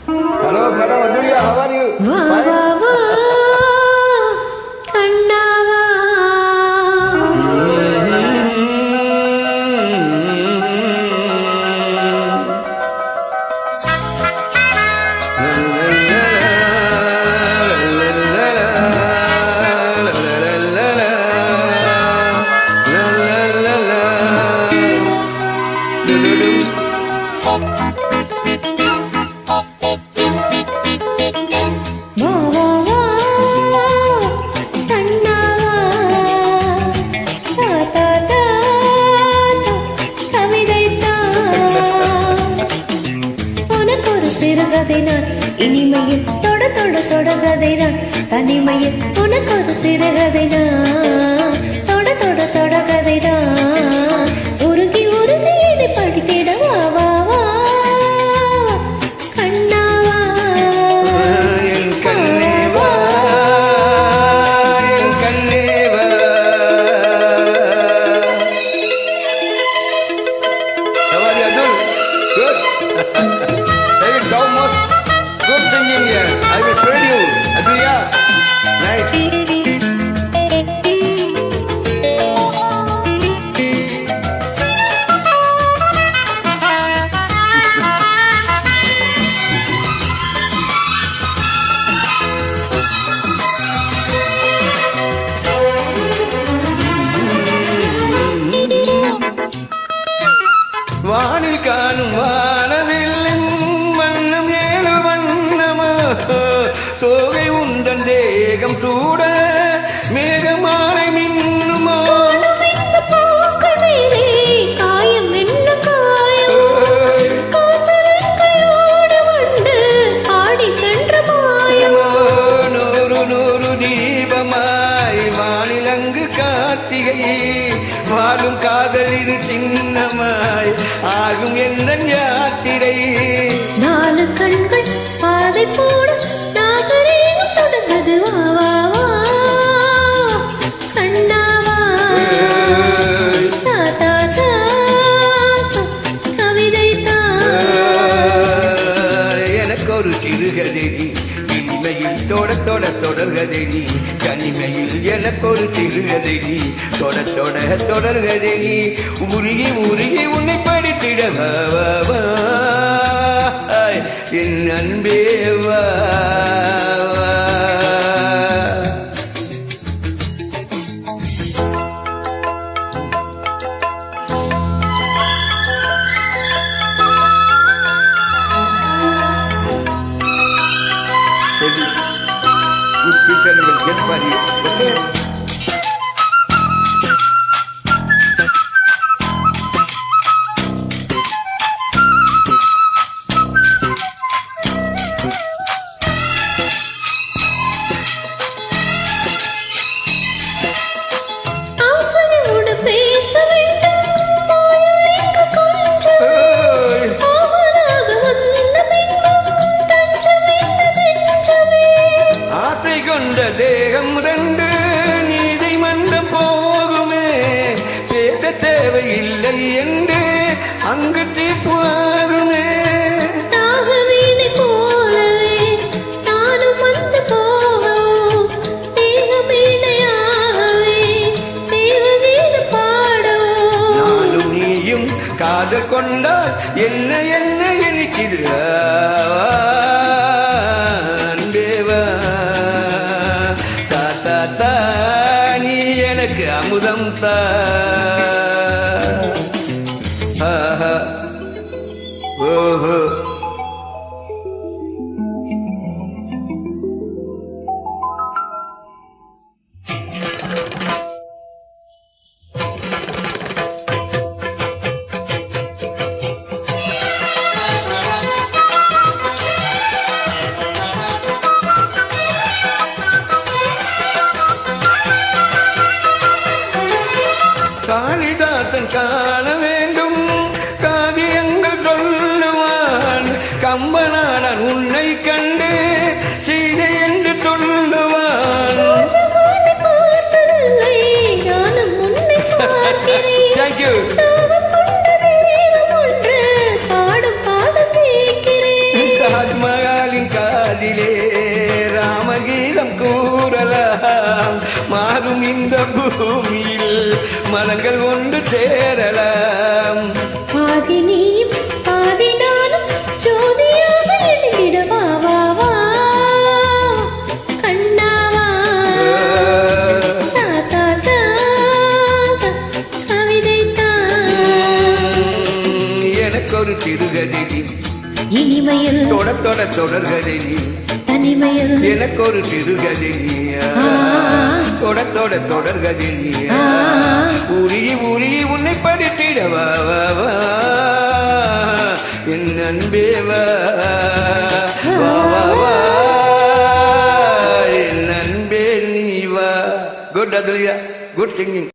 Hello, Madam Ajulia, how are you? இனிமையில் தொட தொட தொடகதை நான் தனிமையில் உனக்கு ஒரு சிறுகதை நான் தொட தொட தொடகதை தான் உருகி உருகி இதை படித்திட வா வா வா கண்ணாவா என் கண்ணேவா என் கண்ணேவா How are you, Adul? Good. David, how much? Good singing here. I will pray you. Adulia. Nice. வானில் காணும் வானவில்லின் வண்ணம் ஏழு வண்ணமோ தோகை உந்தன் தேகம் சூட மேகமாலை மின்னுமோ காயம் என்ன காயம் காசரங்கையோடு வந்து ஆடி சென்ற மாயமோ நூறு நூறு தீபமாய் வானிலங்கு கார்த்திகை வாழும் காதல் இது சின்னமாய் ஆகும் எந்த யாத்திரை நாலு கண்கள் பாதை போட நாகரீகம் தொடர்ந்தது வா வா வா கண்ணாவா தா தா தா கவிதை தான் எனக்கு ஒரு சிறுகதை இனிமையில் தொட தொட தொடர்கதை நீ கனிமையில் எனக்கு ஒரு சிறுகதை நீ தொட தொட தொடர்கதை நீ உருகி உருகி உன்னை படித்திட வா வா வா என் அன்பே வா வா. Good people will get for you. Okay? ஆசையோடு பேச வேண்டும் மொழிக்கு கொஞ்சம் ஆவலாக வந்த பின்பும் தஞ்சமில்லை நெஞ்சமே ஆசை கொண்ட தேகம் ரெண்டு நீதி மன்றம் போகுமே பேச தேவையில்லை என்று அங்கு தீர்ப்பு ஆகுமே நாகவீணை போலவே நானும் வந்து போகவும் தேகவீணையாகவே தேவகீத பாடவும் நானும் நீயும் காதல் கொண்டால் என்ன என்ன எனக்குது அன்பேவா தாத்தா தா நீ எனக்கு அமுதம் தா ஆஹா ஓஹோ காளிதாசன் காண வேண்டும் காவியங்கள் சொல்லுவான் கம்பனாடன் உன்னை கண்டு செய்தி என்று சொல்லுவான் Thank you. தாஜ்மஹால் அதிலே ராமகீதம் கூறலாம் மாறும் இந்த பூமியில் மனங்கள் ஒன்று சேரலாம் பாதி நீயும் பாதி நானும் ஜோதியாக எழுதிடவா வா வா கண்ணாவா தா தா தா தா, கவிதை தான் எனக்கு ஒரு சிறுகதை நீ இனிமையில் தொட தொட தொடர்கதை நீ தனிமையில் எனக்கு ஒரு சிறுகதை நீயா தொட தொட தொடர்கதை நீயா உருகி உருகி உன்னை படித்திடவா வா வா என் அன்பே வா வா வா வா என் அன்பே நீ வா குட் அதுலியா குட் சிங்கிங்